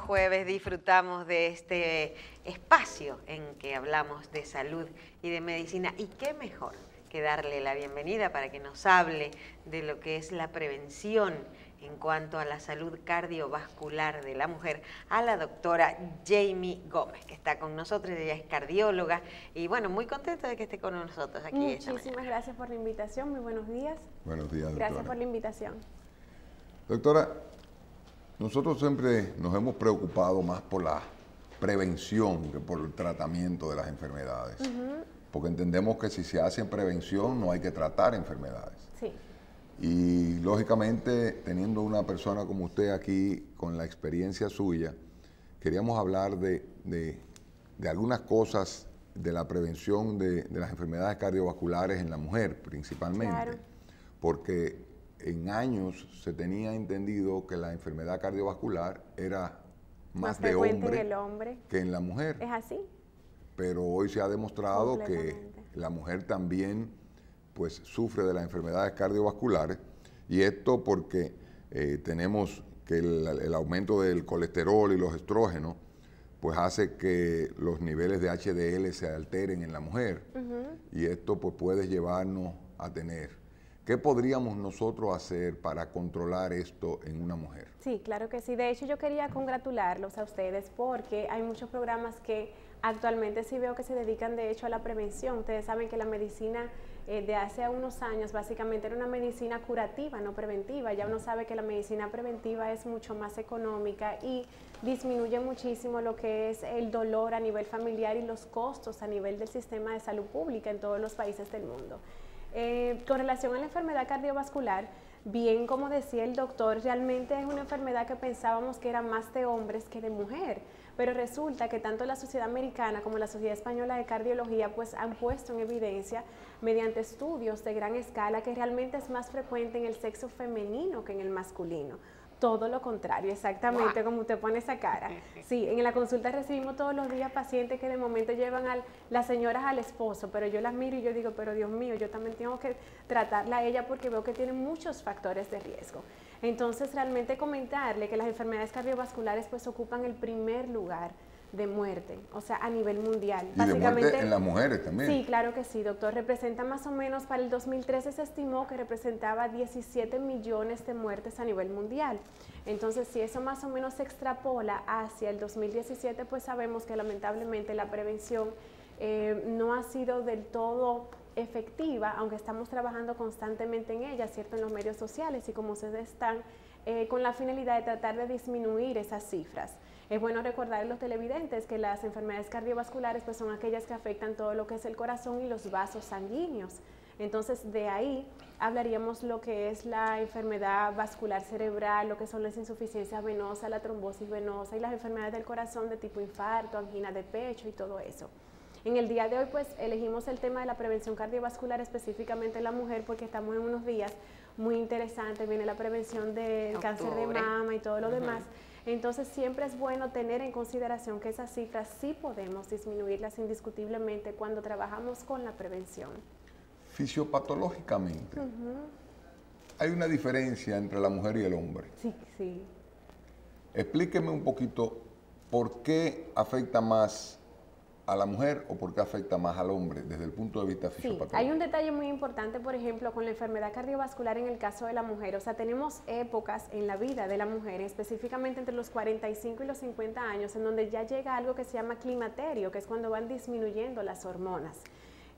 jueves disfrutamos de este espacio en que hablamos de salud y de medicina. Y qué mejor que darle la bienvenida para que nos hable de lo que es la prevención en cuanto a la salud cardiovascular de la mujer, a la doctora Jamie Gómez, que está con nosotros. Ella es cardióloga y bueno, muy contenta de que esté con nosotros aquí. Muchísimas gracias por la invitación, muy buenos días. Buenos días, doctora. Gracias por la invitación. Doctora, nosotros siempre nos hemos preocupado más por la prevención que por el tratamiento de las enfermedades, porque entendemos que si se hace prevención no hay que tratar enfermedades. Sí. Y lógicamente, teniendo una persona como usted aquí, con la experiencia suya, queríamos hablar de algunas cosas de la prevención de las enfermedades cardiovasculares en la mujer, principalmente. Claro. Porque en años se tenía entendido que la enfermedad cardiovascular era más de frecuente en el hombre que en la mujer. ¿Es así? Pero hoy se ha demostrado que la mujer también pues sufre de las enfermedades cardiovasculares, y esto porque tenemos que el aumento del colesterol y los estrógenos pues hace que los niveles de HDL se alteren en la mujer, y esto pues puede llevarnos a tener. ¿Qué podríamos nosotros hacer para controlar esto en una mujer? Sí, claro que sí. De hecho, yo quería congratularlos a ustedes porque hay muchos programas que actualmente sí veo que se dedican de hecho a la prevención. Ustedes saben que la medicina de hace unos años básicamente era una medicina curativa, no preventiva. Ya uno sabe que la medicina preventiva es mucho más económica y disminuye muchísimo lo que es el dolor a nivel familiar y los costos a nivel del sistema de salud pública en todos los países del mundo. Con relación a la enfermedad cardiovascular, bien como decía el doctor, realmente es una enfermedad que pensábamos que era más de hombres que de mujer, pero resulta que tanto la Sociedad Americana como la Sociedad Española de Cardiología pues han puesto en evidencia mediante estudios de gran escala que realmente es más frecuente en el sexo femenino que en el masculino. Todo lo contrario, exactamente como usted pone esa cara. Sí, en la consulta recibimos todos los días pacientes que de momento llevan a las señoras al esposo, pero yo las miro y yo digo, pero Dios mío, yo también tengo que tratarla a ella porque veo que tiene muchos factores de riesgo. Entonces, realmente comentarle que las enfermedades cardiovasculares pues ocupan el primer lugar de muerte, o sea, a nivel mundial. Y de muerte en las mujeres también. Sí, claro que sí, doctor. Representa más o menos, para el 2013 se estimó que representaba 17 millones de muertes a nivel mundial. Entonces, si eso más o menos se extrapola hacia el 2017, pues sabemos que lamentablemente la prevención no ha sido del todo efectiva, aunque estamos trabajando constantemente en ella, ¿cierto?, en los medios sociales y como ustedes están con la finalidad de tratar de disminuir esas cifras. Es bueno recordar a los televidentes que las enfermedades cardiovasculares pues son aquellas que afectan todo lo que es el corazón y los vasos sanguíneos. Entonces, de ahí hablaríamos lo que es la enfermedad vascular cerebral, lo que son las insuficiencias venosas, la trombosis venosa y las enfermedades del corazón de tipo infarto, angina de pecho y todo eso. En el día de hoy pues elegimos el tema de la prevención cardiovascular específicamente en la mujer porque estamos en unos días muy interesantes, viene la prevención del cáncer de mama y todo lo demás. Entonces siempre es bueno tener en consideración que esas cifras sí podemos disminuirlas indiscutiblemente cuando trabajamos con la prevención. Fisiopatológicamente, hay una diferencia entre la mujer y el hombre. Sí, sí. Explíqueme un poquito por qué afecta más a la mujer o por qué afecta más al hombre desde el punto de vista fisiopatológico. Hay un detalle muy importante, por ejemplo, con la enfermedad cardiovascular en el caso de la mujer. O sea, tenemos épocas en la vida de la mujer, específicamente entre los 45 y los 50 años, en donde ya llega algo que se llama climaterio, que es cuando van disminuyendo las hormonas.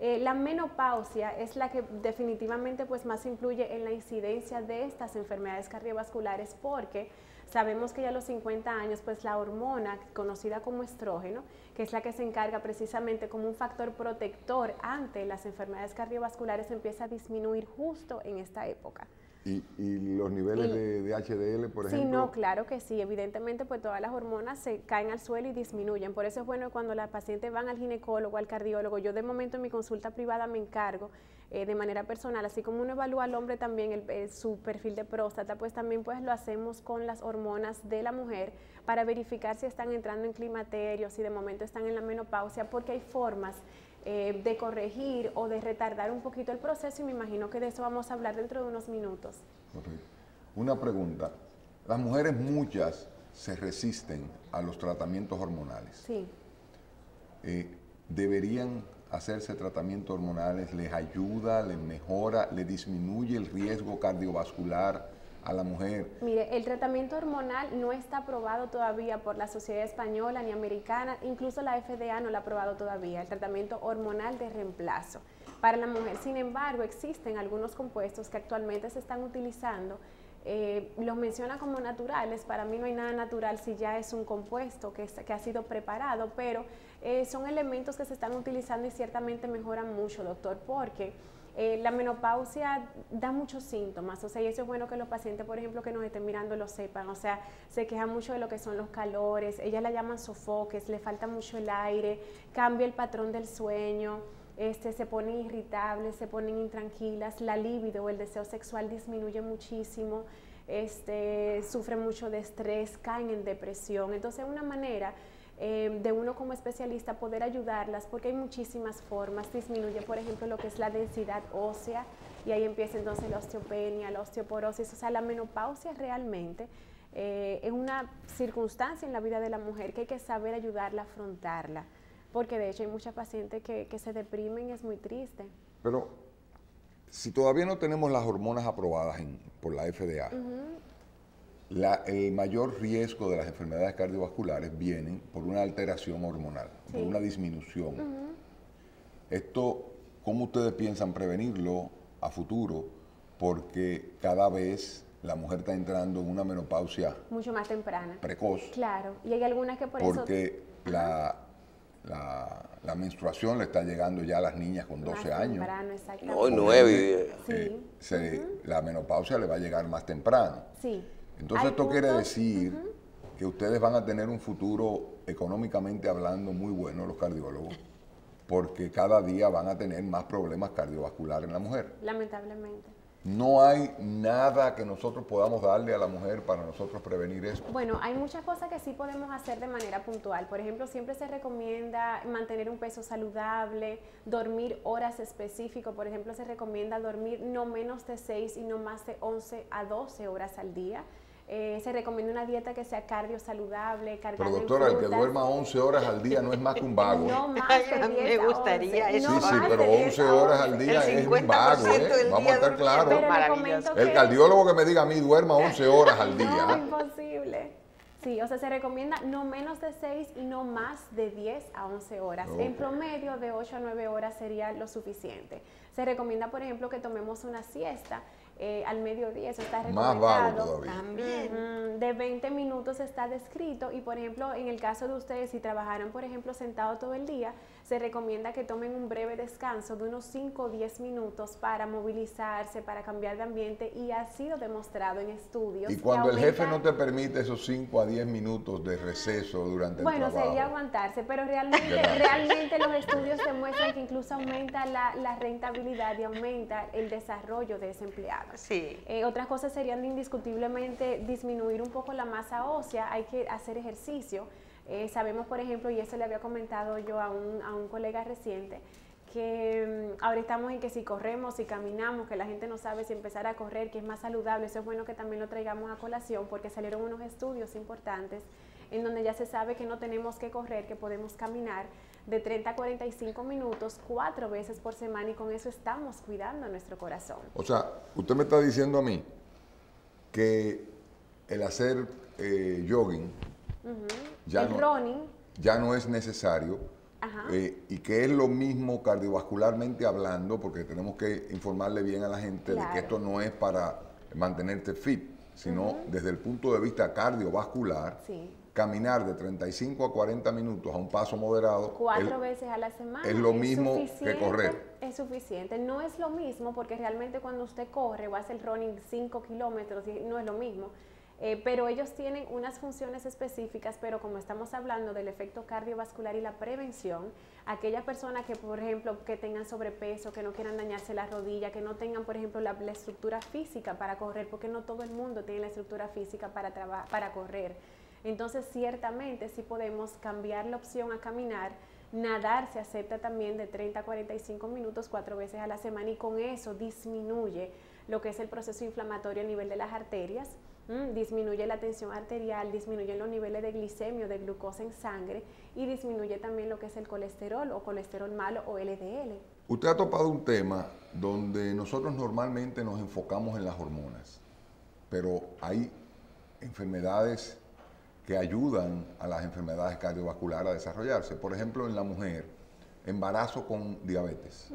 La menopausia es la que definitivamente pues más influye en la incidencia de estas enfermedades cardiovasculares porque sabemos que ya a los 50 años pues la hormona conocida como estrógeno, que es la que se encarga precisamente como un factor protector ante las enfermedades cardiovasculares, empieza a disminuir justo en esta época. ¿Y los niveles de HDL, por ejemplo? Sí, no, claro que sí. Evidentemente, pues todas las hormonas se caen al suelo y disminuyen. Por eso es bueno cuando las pacientes van al ginecólogo, al cardiólogo. Yo de momento en mi consulta privada me encargo de manera personal, así como uno evalúa al hombre también su perfil de próstata, pues también pues lo hacemos con las hormonas de la mujer para verificar si están entrando en climaterio, si de momento están en la menopausia, porque hay formas de corregir o de retardar un poquito el proceso y me imagino que de eso vamos a hablar dentro de unos minutos. Correcto. Una pregunta. Las mujeres muchas se resisten a los tratamientos hormonales. Sí. ¿Deberían hacerse tratamientos hormonales? ¿Les ayuda, les mejora, les disminuye el riesgo cardiovascular a la mujer? Mire, el tratamiento hormonal no está aprobado todavía por la Sociedad Española ni Americana, incluso la FDA no lo ha aprobado todavía, el tratamiento hormonal de reemplazo para la mujer. Sin embargo, existen algunos compuestos que actualmente se están utilizando, los menciona como naturales. Para mí no hay nada natural si ya es un compuesto que ha sido preparado, pero son elementos que se están utilizando y ciertamente mejoran mucho, doctor, porque la menopausia da muchos síntomas, o sea, y eso es bueno que los pacientes, por ejemplo, que nos estén mirando lo sepan, o sea, se quejan mucho de lo que son los calores, ellas la llaman sofoques, le falta mucho el aire, cambia el patrón del sueño, se ponen irritables, se ponen intranquilas, la libido o el deseo sexual disminuye muchísimo, sufren mucho de estrés, caen en depresión. Entonces, una manera de uno como especialista poder ayudarlas, porque hay muchísimas formas. Disminuye, por ejemplo, lo que es la densidad ósea, y ahí empieza entonces la osteopenia, la osteoporosis. O sea, la menopausia realmente es una circunstancia en la vida de la mujer que hay que saber ayudarla a afrontarla, porque de hecho hay muchas pacientes que se deprimen y es muy triste. Pero si todavía no tenemos las hormonas aprobadas por la FDA, el mayor riesgo de las enfermedades cardiovasculares vienen por una alteración hormonal, por una disminución. Esto, ¿cómo ustedes piensan prevenirlo a futuro? Porque cada vez la mujer está entrando en una menopausia mucho más temprana, precoz. Claro, y hay algunas que por porque la menstruación le está llegando ya a las niñas con 12 años. No, 9. La menopausia le va a llegar más temprano. Sí. Entonces esto quiere decir que ustedes van a tener un futuro económicamente hablando muy bueno, los cardiólogos, porque cada día van a tener más problemas cardiovasculares en la mujer. Lamentablemente. No hay nada que nosotros podamos darle a la mujer para nosotros prevenir esto. Bueno, hay muchas cosas que sí podemos hacer de manera puntual. Por ejemplo, siempre se recomienda mantener un peso saludable, dormir horas específicas. Por ejemplo, se recomienda dormir no menos de 6 y no más de 11 a 12 horas al día. Se recomienda una dieta que sea cardio saludable, cargada en frutas. Pero doctora, el que duerma 11 horas al día no es más que un vago. No más de 10 me gustaría eso. Sí, sí, pero 11 horas al día es un vago, vamos a estar claros. El cardiólogo que me diga a mí duerma 11 horas al día. No, imposible. Sí, o sea, se recomienda no menos de 6 y no más de 10 a 11 horas. En promedio, de 8 a 9 horas sería lo suficiente. Se recomienda, por ejemplo, que tomemos una siesta al mediodía, eso está recomendado. Más vago todavía. También. De 20 minutos está descrito, y por ejemplo, en el caso de ustedes, si trabajaran, por ejemplo, sentado todo el día, se recomienda que tomen un breve descanso de unos 5 o 10 minutos para movilizarse, para cambiar de ambiente, y ha sido demostrado en estudios. Y cuando el jefe no te permite esos 5 a 10 minutos de receso durante el trabajo. Bueno, sería aguantarse, pero realmente los estudios demuestran que incluso aumenta la rentabilidad y aumenta el desarrollo de ese empleado. Sí. Otras cosas serían indiscutiblemente disminuir un poco la masa ósea, hay que hacer ejercicio. Sabemos, por ejemplo, y eso le había comentado yo a un colega reciente, que ahora estamos en que si corremos, si caminamos, que la gente no sabe si empezar a correr, que es más saludable. Eso es bueno que también lo traigamos a colación, porque salieron unos estudios importantes en donde ya se sabe que no tenemos que correr, que podemos caminar de 30 a 45 minutos 4 veces por semana, y con eso estamos cuidando nuestro corazón. O sea, usted me está diciendo a mí que el hacer jogging, ya no es necesario, y que es lo mismo cardiovascularmente hablando, porque tenemos que informarle bien a la gente de que esto no es para mantenerte fit, sino desde el punto de vista cardiovascular. Caminar de 35 a 40 minutos a un paso moderado 4 veces a la semana es lo mismo que correr. Es suficiente. No es lo mismo, porque realmente cuando usted corre o hace el running 5 kilómetros, no es lo mismo. Pero ellos tienen unas funciones específicas, pero como estamos hablando del efecto cardiovascular y la prevención, aquellas personas que, por ejemplo, que tengan sobrepeso, que no quieran dañarse la rodilla, que no tengan, por ejemplo, la estructura física para correr, porque no todo el mundo tiene la estructura física para correr. Entonces, ciertamente sí podemos cambiar la opción a caminar. Nadar se acepta también de 30 a 45 minutos 4 veces a la semana, y con eso disminuye lo que es el proceso inflamatorio a nivel de las arterias, Disminuye la tensión arterial, disminuye los niveles de glicemia, de glucosa en sangre y disminuye también lo que es el colesterol o colesterol malo o LDL. Usted ha topado un tema donde nosotros normalmente nos enfocamos en las hormonas, pero hay enfermedades que ayudan a las enfermedades cardiovasculares a desarrollarse. Por ejemplo, en la mujer, embarazo con diabetes.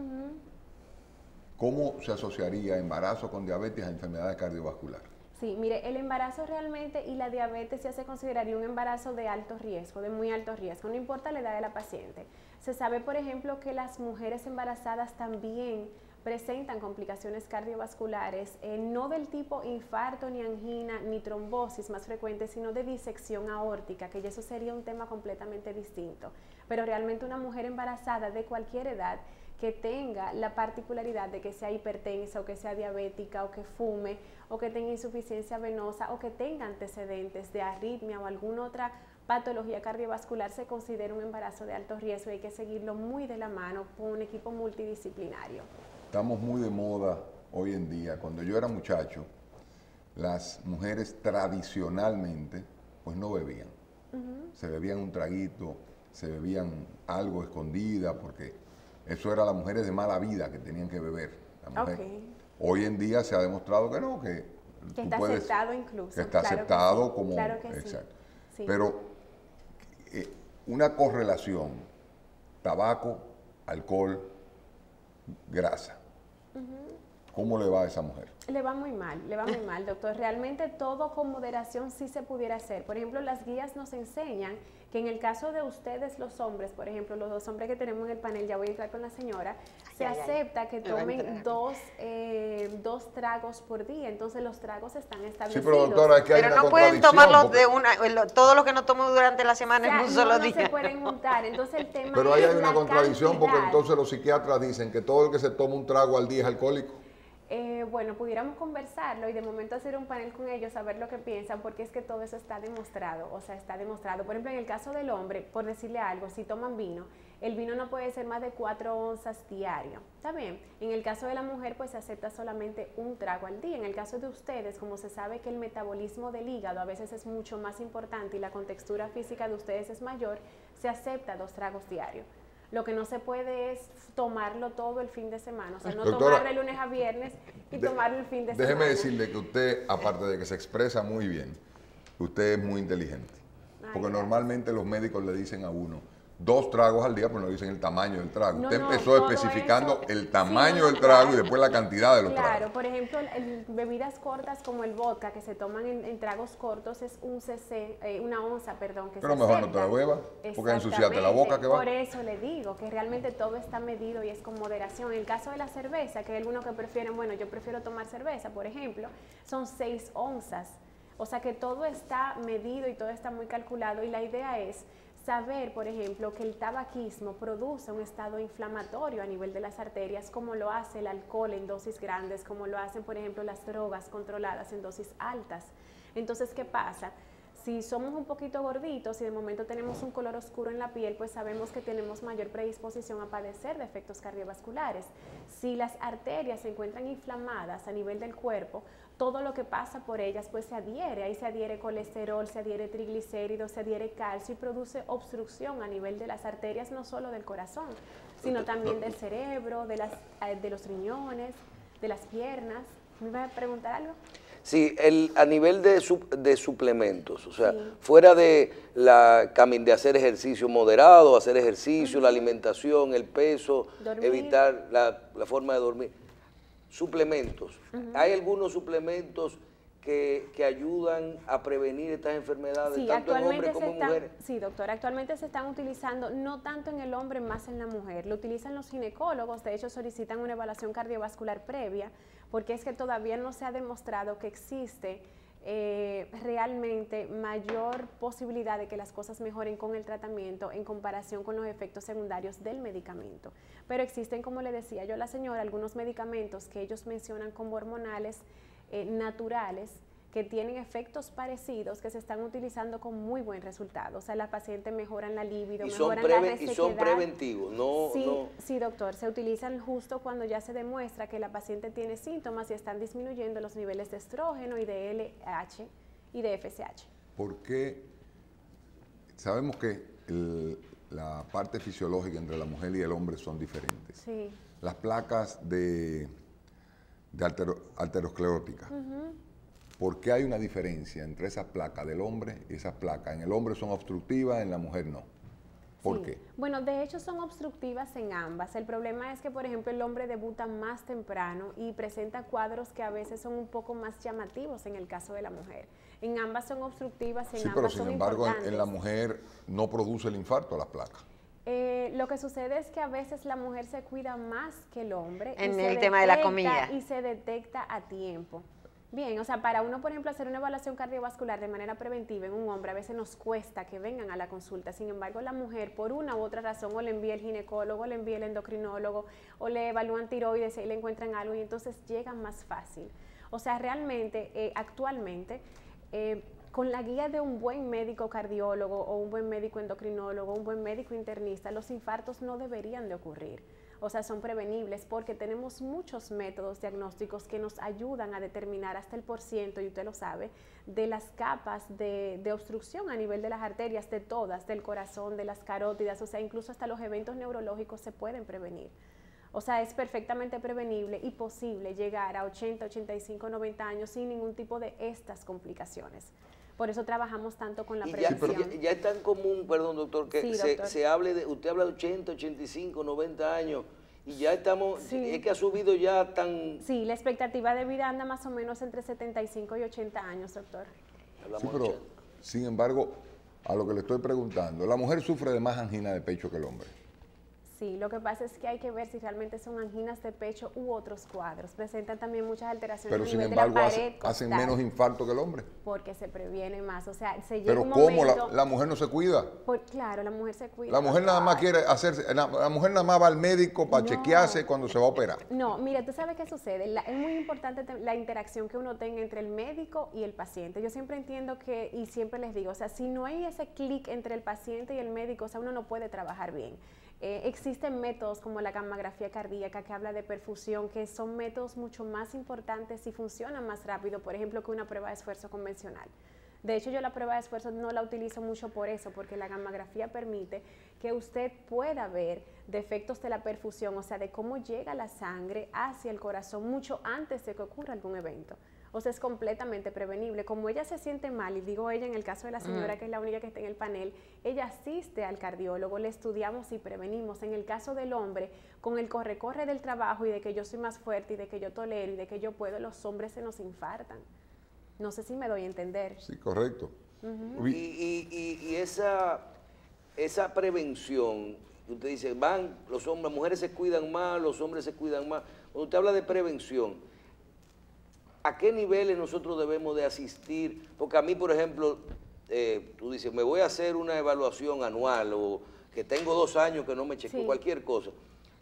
¿Cómo se asociaría embarazo con diabetes a enfermedades cardiovasculares? Sí, mire, el embarazo realmente y la diabetes ya se consideraría un embarazo de alto riesgo, de muy alto riesgo, no importa la edad de la paciente. Se sabe, por ejemplo, que las mujeres embarazadas también presentan complicaciones cardiovasculares, no del tipo infarto, ni angina, ni trombosis más frecuente, sino de disección aórtica, que ya eso sería un tema completamente distinto. Pero realmente una mujer embarazada de cualquier edad que tenga la particularidad de que sea hipertensa o que sea diabética o que fume o que tenga insuficiencia venosa o que tenga antecedentes de arritmia o alguna otra patología cardiovascular se considera un embarazo de alto riesgo y hay que seguirlo muy de la mano con un equipo multidisciplinario. Estamos muy de moda hoy en día. Cuando yo era muchacho, las mujeres tradicionalmente pues no bebían. Se bebían un traguito, se bebían algo escondida porque eso era las mujeres de mala vida que tenían que beber. La mujer. Hoy en día se ha demostrado que no, que está aceptado incluso. Que está aceptado sí, como... Claro que exacto. Sí. Pero una correlación, tabaco, alcohol, grasa. ¿Cómo le va a esa mujer? Le va muy mal, doctor. Realmente todo con moderación sí se pudiera hacer. Por ejemplo, las guías nos enseñan que en el caso de ustedes los hombres, por ejemplo, los dos hombres que tenemos en el panel, ya voy a entrar con la señora, se acepta que tomen dos tragos por día. Entonces los tragos están establecidos. Sí, pero doctora, es que hay pero una no pueden tomarlos porque... de todo lo que no tomo durante la semana en un solo día. No se pueden juntar. Entonces el tema pero ahí es hay una contradicción cantidad. Porque entonces los psiquiatras dicen que todo el que se toma un trago al día es alcohólico. Bueno, pudiéramos conversarlo y de momento hacer un panel con ellos, saber lo que piensan, porque es que todo eso está demostrado, o sea, está demostrado. Por ejemplo, en el caso del hombre, por decirle algo, si toman vino, el vino no puede ser más de 4 onzas diario, ¿está bien? En el caso de la mujer, pues se acepta solamente un trago al día. En el caso de ustedes, como se sabe que el metabolismo del hígado a veces es mucho más importante y la contextura física de ustedes es mayor, se acepta 2 tragos diarios. Lo que no se puede es tomarlo todo el fin de semana, o sea, no doctora, tomarlo de lunes a viernes y tomarlo el fin de semana. Déjeme decirle que usted, aparte de que se expresa muy bien, usted es muy inteligente. Porque normalmente los médicos le dicen a uno 2 tragos al día, pero no dicen el tamaño del trago. Usted empezó especificando el tamaño del trago y después la cantidad de los tragos. Claro, por ejemplo, bebidas cortas como el vodka que se toman en tragos cortos es un cc, una onza, perdón. Que pero mejor no te la bebas, porque ensuciate la boca que va. Por eso le digo que realmente todo está medido y es con moderación. En el caso de la cerveza, que hay algunos que prefieren, bueno, yo prefiero tomar cerveza, por ejemplo, son 6 onzas. O sea que todo está medido y todo está muy calculado y la idea es saber, por ejemplo, que el tabaquismo produce un estado inflamatorio a nivel de las arterias, como lo hace el alcohol en dosis grandes, como lo hacen, por ejemplo, las drogas controladas en dosis altas. Entonces, ¿qué pasa? Si somos un poquito gorditos y de momento tenemos un color oscuro en la piel, pues sabemos que tenemos mayor predisposición a padecer de efectos cardiovasculares. Si las arterias se encuentran inflamadas a nivel del cuerpo, todo lo que pasa por ellas pues se adhiere, ahí se adhiere colesterol, se adhiere triglicéridos, se adhiere calcio y produce obstrucción a nivel de las arterias, no solo del corazón, sino también del cerebro, de los riñones, de las piernas. ¿Me iba a preguntar algo? Sí, a nivel de suplementos, o sea, fuera de de hacer ejercicio moderado, hacer ejercicio, la alimentación, el peso, evitar la forma de dormir, suplementos. ¿Hay algunos suplementos que ayudan a prevenir estas enfermedades, tanto en hombres como en mujeres? Sí, doctora, actualmente se están utilizando, no tanto en el hombre, más en la mujer. Lo utilizan los ginecólogos, de hecho solicitan una evaluación cardiovascular previa, porque es que todavía no se ha demostrado que existe realmente mayor posibilidad de que las cosas mejoren con el tratamiento en comparación con los efectos secundarios del medicamento. Pero existen, como le decía yo a la señora, algunos medicamentos que ellos mencionan como hormonales naturales, que tienen efectos parecidos que se están utilizando con muy buen resultado. O sea, las pacientes mejoran la libido, mejoran la resequedad. Y son preventivos, Sí, doctor, se utilizan justo cuando ya se demuestra que la paciente tiene síntomas y están disminuyendo los niveles de estrógeno y de LH y de FSH. ¿Por qué? Sabemos que la parte fisiológica entre la mujer y el hombre son diferentes. Sí. Las placas de arterioscleróticas. ¿Por qué hay una diferencia entre esas placas del hombre y esas placas? En el hombre son obstructivas, en la mujer no. ¿Por qué? Bueno, de hecho son obstructivas en ambas. El problema es que, por ejemplo, el hombre debuta más temprano y presenta cuadros que a veces son un poco más llamativos en el caso de la mujer. En ambas son obstructivas, en ambas son importantes. Sí, pero sin embargo en la mujer no produce el infarto las placas. Lo que sucede es que a veces la mujer se cuida más que el hombre. En el tema de la comida. Y se detecta a tiempo. Bien, o sea, para uno, por ejemplo, hacer una evaluación cardiovascular de manera preventiva en un hombre, a veces nos cuesta que vengan a la consulta. Sin embargo, la mujer, por una u otra razón, o le envía el ginecólogo, o le envía el endocrinólogo, o le evalúan tiroides y le encuentran algo, y entonces llegan más fácil. O sea, realmente, actualmente, con la guía de un buen médico cardiólogo, o un buen médico endocrinólogo, un buen médico internista, los infartos no deberían de ocurrir. O sea, son prevenibles porque tenemos muchos métodos diagnósticos que nos ayudan a determinar hasta el %, y usted lo sabe, de las capas de obstrucción a nivel de las arterias, de todas, del corazón, de las carótidas, o sea, incluso hasta los eventos neurológicos se pueden prevenir. O sea, es perfectamente prevenible y posible llegar a 80, 85, 90 años sin ningún tipo de estas complicaciones. Por eso trabajamos tanto con la prevención. Sí, pero ya es tan común, perdón, doctor, que sí, se hable de, usted habla de 80, 85, 90 años, y ya estamos, es que ha subido ya tan... Sí, la expectativa de vida anda más o menos entre 75 y 80 años, doctor. Sí, pero, sin embargo, a lo que le estoy preguntando, la mujer sufre de más angina de pecho que el hombre. Sí, lo que pasa es que hay que ver si realmente son anginas de pecho u otros cuadros. Presentan también muchas alteraciones a nivel de la pared costal. Pero sin embargo hacen menos infarto que el hombre. Porque se previene más, o sea, se llega Pero un ¿cómo? momento... ¿La mujer no se cuida? Claro, la mujer se cuida. La mujer nada más quiere hacerse, la mujer nada más va al médico para chequearse cuando se va a operar. No, mira, tú sabes qué sucede. Es muy importante la interacción que uno tenga entre el médico y el paciente. Yo siempre entiendo que, y siempre les digo, o sea, si no hay ese clic entre el paciente y el médico, o sea, uno no puede trabajar bien. Existen métodos como la gammagrafía cardíaca que habla de perfusión, que son métodos mucho más importantes y funcionan más rápido, por ejemplo, que una prueba de esfuerzo convencional. De hecho, yo la prueba de esfuerzo no la utilizo mucho por eso, porque la gammagrafía permite que usted pueda ver defectos de la perfusión, o sea, de cómo llega la sangre hacia el corazón mucho antes de que ocurra algún evento. O sea, es completamente prevenible. Como ella se siente mal, y digo ella en el caso de la señora, que es la única que está en el panel, ella asiste al cardiólogo, le estudiamos y prevenimos. En el caso del hombre, con el corre-corre del trabajo y de que yo soy más fuerte y de que yo tolero y de que yo puedo, los hombres se nos infartan. No sé si me doy a entender. Sí, correcto. Y esa prevención, usted dice, los hombres, las mujeres se cuidan más, los hombres se cuidan más. Cuando usted habla de prevención, ¿a qué niveles nosotros debemos de asistir? Porque a mí, por ejemplo, tú dices, me voy a hacer una evaluación anual o que tengo 2 años que no me chequeo, cualquier cosa.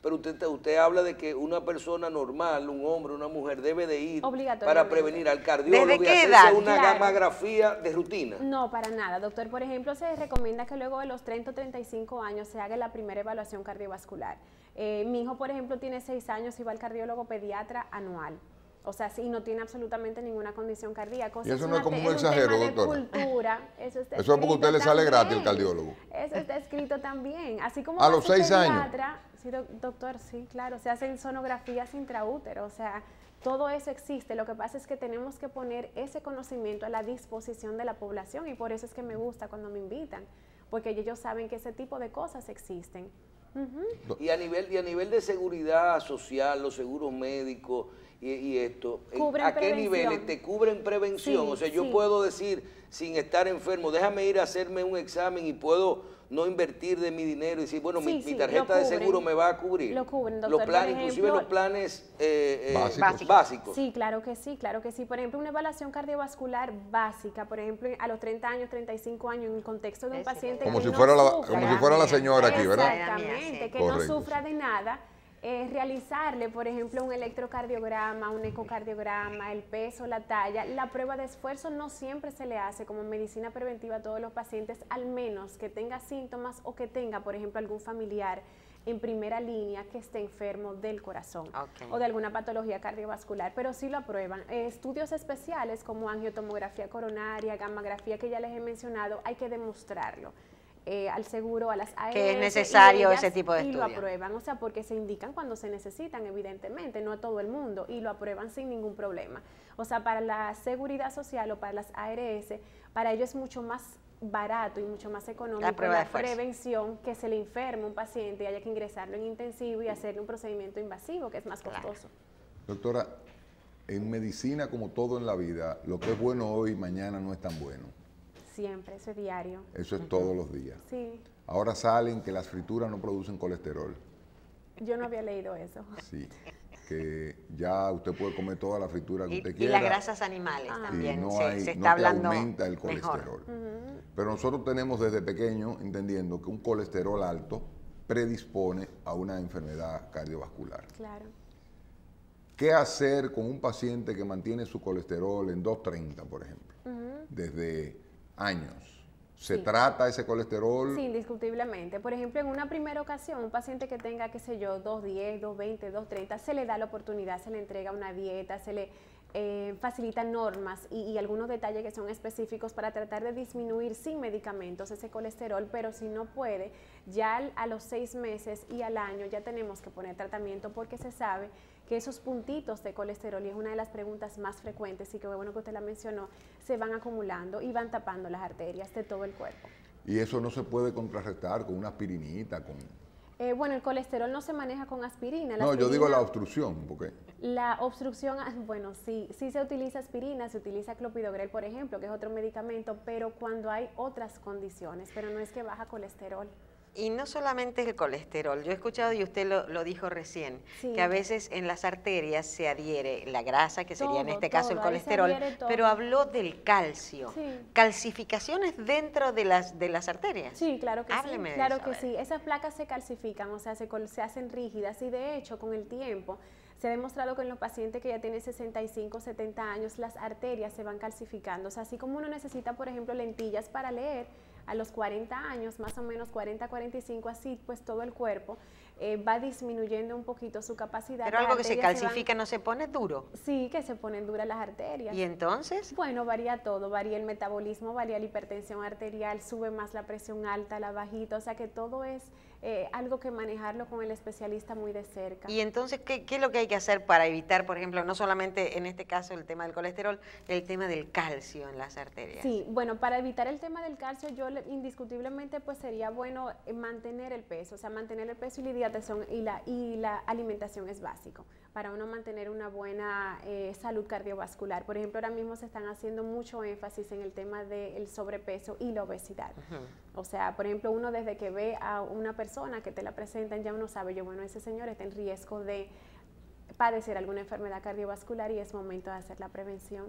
Pero usted habla de que una persona normal, un hombre, una mujer, debe de ir para prevenir al cardiólogo y hacerse una gammagrafía de rutina. No, para nada, doctor. Por ejemplo, se recomienda que luego de los 30 o 35 años se haga la primera evaluación cardiovascular. Mi hijo, por ejemplo, tiene 6 años y va al cardiólogo pediatra anual. O sea, sí, no tiene absolutamente ninguna condición cardíaca. Y eso no es como un exagero, doctora. Eso es porque a usted le sale gratis el cardiólogo. Eso está escrito también. Así como a los 6 años. Sí, doctor, sí, claro. Se hacen sonografías intraútero. O sea, todo eso existe. Lo que pasa es que tenemos que poner ese conocimiento a la disposición de la población, y por eso es que me gusta cuando me invitan, porque ellos saben que ese tipo de cosas existen. Y a nivel de seguridad social, los seguros médicos y esto, ¿a qué niveles te cubren prevención? Sí, o sea, yo puedo decir, sin estar enfermo, déjame ir a hacerme un examen y puedo no invertir de mi dinero y decir, bueno, mi tarjeta de seguro me va a cubrir. Lo cubren, doctor. Los planes, inclusive los planes básicos. Sí, claro que sí, claro que sí. Por ejemplo, una evaluación cardiovascular básica, por ejemplo, a los 30 años, 35 años, en el contexto de un paciente como que si no fuera sufra. como si fuera la señora aquí, ¿verdad? Exactamente, que no sufra de nada. realizarle, por ejemplo, un electrocardiograma, un ecocardiograma, el peso, la talla. La prueba de esfuerzo no siempre se le hace como medicina preventiva a todos los pacientes, al menos que tenga síntomas o que tenga, por ejemplo, algún familiar en primera línea que esté enfermo del corazón o de alguna patología cardiovascular, pero sí lo aprueban. Estudios especiales como angiotomografía coronaria, gammagrafía que ya les he mencionado, hay que demostrarlo. Al seguro, a las ARS. Que es necesario ese tipo de estudios. Y lo aprueban, o sea, porque se indican cuando se necesitan, evidentemente, no a todo el mundo, y lo aprueban sin ningún problema. O sea, para la seguridad social o para las ARS, para ellos es mucho más barato y mucho más económico la prevención que se le enferme un paciente y haya que ingresarlo en intensivo y hacerle un procedimiento invasivo, que es más costoso. Doctora, en medicina, como todo en la vida, lo que es bueno hoy, mañana no es tan bueno. Siempre, eso es diario. Eso es todos los días. Sí. Ahora salen que las frituras no producen colesterol. Yo no había leído eso. Sí, que ya usted puede comer toda la fritura que usted quiera. Y las grasas animales también, no se está hablando aumenta el colesterol. Pero nosotros tenemos desde pequeño entendiendo que un colesterol alto predispone a una enfermedad cardiovascular. Claro. ¿Qué hacer con un paciente que mantiene su colesterol en 230, por ejemplo, desde años? ¿Se trata ese colesterol? Sí, indiscutiblemente. Por ejemplo, en una primera ocasión, un paciente que tenga, qué sé yo, 210, 220, 230, se le da la oportunidad, se le entrega una dieta, se le facilitan normas y algunos detalles que son específicos para tratar de disminuir sin medicamentos ese colesterol, pero si no puede, ya a los 6 meses y al año ya tenemos que poner tratamiento porque se sabe que esos puntitos de colesterol, y es una de las preguntas más frecuentes, y que bueno que usted la mencionó, se van acumulando y van tapando las arterias de todo el cuerpo. ¿Y eso no se puede contrarrestar con una aspirinita? Bueno, el colesterol no se maneja con aspirina. No, yo digo la obstrucción, porque... La obstrucción, bueno, sí se utiliza aspirina, se utiliza clopidogrel, por ejemplo, que es otro medicamento, pero cuando hay otras condiciones, pero no es que baja colesterol. Y no solamente es el colesterol, yo he escuchado y usted lo dijo recién, sí, que a veces en las arterias se adhiere la grasa, que sería en este caso el colesterol, pero habló del calcio. Sí. ¿Calcificaciones dentro de las arterias? Sí, claro que Hábleme sí. Claro de eso, que sí. Esas placas se calcifican, o sea, se hacen rígidas y de hecho con el tiempo se ha demostrado que en los pacientes que ya tienen 65, 70 años, las arterias se van calcificando. O sea, así como uno necesita, por ejemplo, lentillas para leer, a los 40 años, más o menos 40, 45, así pues todo el cuerpo va disminuyendo un poquito su capacidad. Pero algo que se calcifica no se pone duro. Sí, que se ponen duras las arterias. ¿Y entonces? Bueno, varía todo, varía el metabolismo, varía la hipertensión arterial, sube más la presión alta, la bajita, o sea que todo es algo que manejarlo con el especialista muy de cerca. Y entonces, ¿qué es lo que hay que hacer para evitar, por ejemplo, no solamente en este caso el tema del colesterol, el tema del calcio en las arterias? Sí, bueno, para evitar el tema del calcio, yo indiscutiblemente pues sería bueno mantener el peso, o sea, mantener el peso y la hidratación y la alimentación es básico para uno mantener una buena salud cardiovascular. Por ejemplo, ahora mismo se están haciendo mucho énfasis en el tema del sobrepeso y la obesidad. O sea, por ejemplo, uno desde que ve a una persona que te la presentan, ya uno sabe, bueno, ese señor está en riesgo de padecer alguna enfermedad cardiovascular y es momento de hacer la prevención.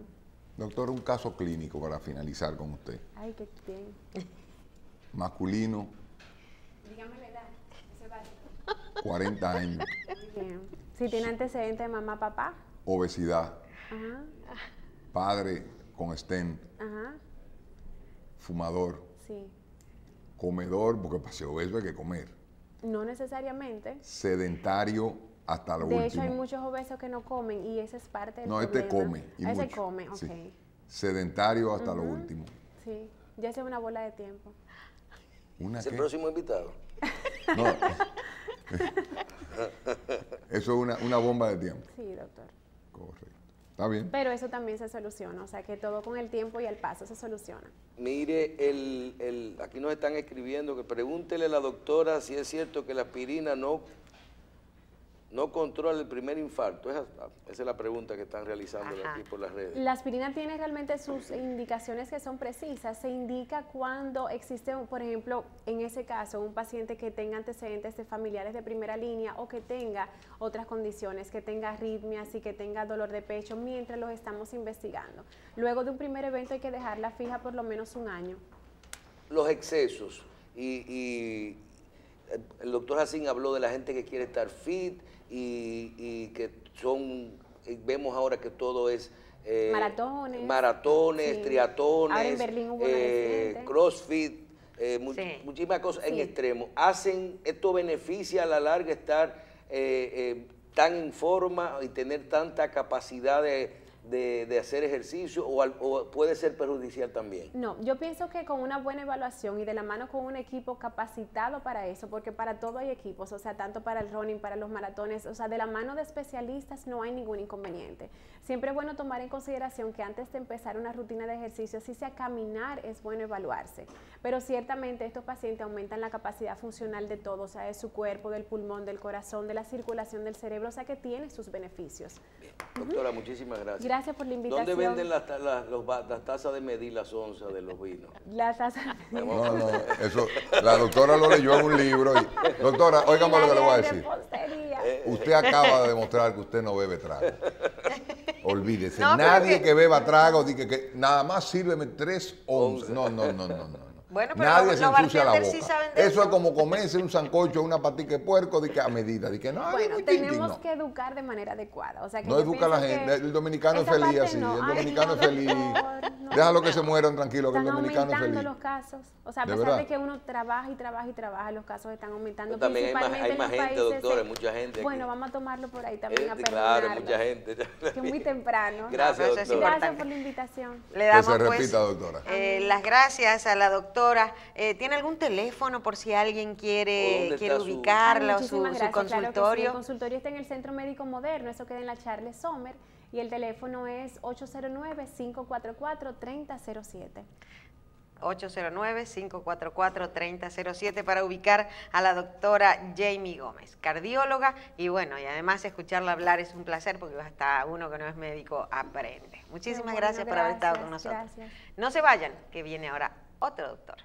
Doctor, un caso clínico para finalizar con usted. Ay, qué bien. Masculino. Dígame la edad, ese vale. 40 años. Bien. Si tiene antecedentes de mamá, papá. Obesidad. Ajá. Padre con stent. Ajá. Fumador. Sí. Comedor, porque para ser obeso hay que comer. No necesariamente. Sedentario hasta lo último. De hecho, hay muchos obesos que no comen y esa es parte del problema. Este come. Y ese mucho. come, ok. Sí. Sedentario hasta lo último. Sí, ya sea una bola de tiempo. ¿Una ¿Es qué? el próximo invitado? No. Eso es una bomba de tiempo. Sí, doctor. Correcto. Está bien. Pero eso también se soluciona, o sea que todo con el tiempo y al paso se soluciona. Mire, aquí nos están escribiendo que pregúntele a la doctora si es cierto que la aspirina no controla el primer infarto. Esa es la pregunta que están realizando aquí por las redes. La aspirina tiene realmente sus indicaciones que son precisas. Se indica cuando existe, por ejemplo, en ese caso, un paciente que tenga antecedentes de familiares de primera línea o que tenga otras condiciones, que tenga arritmias y que tenga dolor de pecho, mientras los estamos investigando. Luego de un primer evento hay que dejarla fija por lo menos un año. Los excesos y el doctor Jacín habló de la gente que quiere estar fit, y que son, vemos ahora que todo es maratones, sí. triatones, ahora en Berlín hubo crossfit, sí. muchísimas cosas en Sí. extremo. ¿Esto beneficia a la larga estar tan en forma y tener tanta capacidad de hacer ejercicio o puede ser perjudicial también? No, yo pienso que con una buena evaluación y de la mano con un equipo capacitado para eso, porque para todo hay equipos, o sea, tanto para el running, para los maratones, o sea, de la mano de especialistas no hay ningún inconveniente. Siempre es bueno tomar en consideración que antes de empezar una rutina de ejercicio, así sea caminar, es bueno evaluarse. Pero ciertamente estos pacientes aumentan la capacidad funcional de todo, o sea, de su cuerpo, del pulmón, del corazón, de la circulación del cerebro, o sea, que tiene sus beneficios. Bien. Doctora, muchísimas gracias. Gracias por la invitación. ¿Dónde venden las tazas de medir las onzas de los vinos? La taza. No, eso, la doctora lo leyó en un libro. Y, doctora, óigame lo que le voy a decir. Usted acaba de demostrar que usted no bebe trago. Olvídese, No, nadie que beba trago, diga que nada más sírveme 3 onzas. No. Bueno, pero nadie se los ensucia la bartenders boca. sí saben de Eso es como comerse un sancocho, una patica de puerco, de que a medida, de que no. Bueno, tenemos que educar de manera adecuada. O sea, que no educa a la gente, el dominicano es feliz así, no. el dominicano es feliz. No. Déjalo que se mueran tranquilo, que el están dominicano es aumentando feliz. los casos. O sea, a ¿De pesar verdad? de que uno trabaja y trabaja, los casos están aumentando. Pero también principalmente hay en más los gente, países. doctora, hay mucha gente aquí. Bueno, vamos a tomarlo por ahí también, a Claro, perdonarlo. mucha gente. Que es muy temprano. Gracias, No, eso es doctora. Gracias por la invitación. Le Que damos se repita, pues, doctora. las gracias a la doctora. ¿Tiene algún teléfono por si alguien quiere está su- ubicarla o Muchísimas su gracias, claro que sí. consultorio? El consultorio está en el Centro Médico Moderno, eso queda en la Charles Sommer, y el teléfono es 809-544-3007. 809-544-3007 para ubicar a la doctora Jamie Gómez, cardióloga, y bueno, y además escucharla hablar es un placer porque hasta uno que no es médico aprende. Muchísimas Bueno, gracias por haber estado con gracias, nosotros. gracias. No se vayan, que viene ahora otro doctor.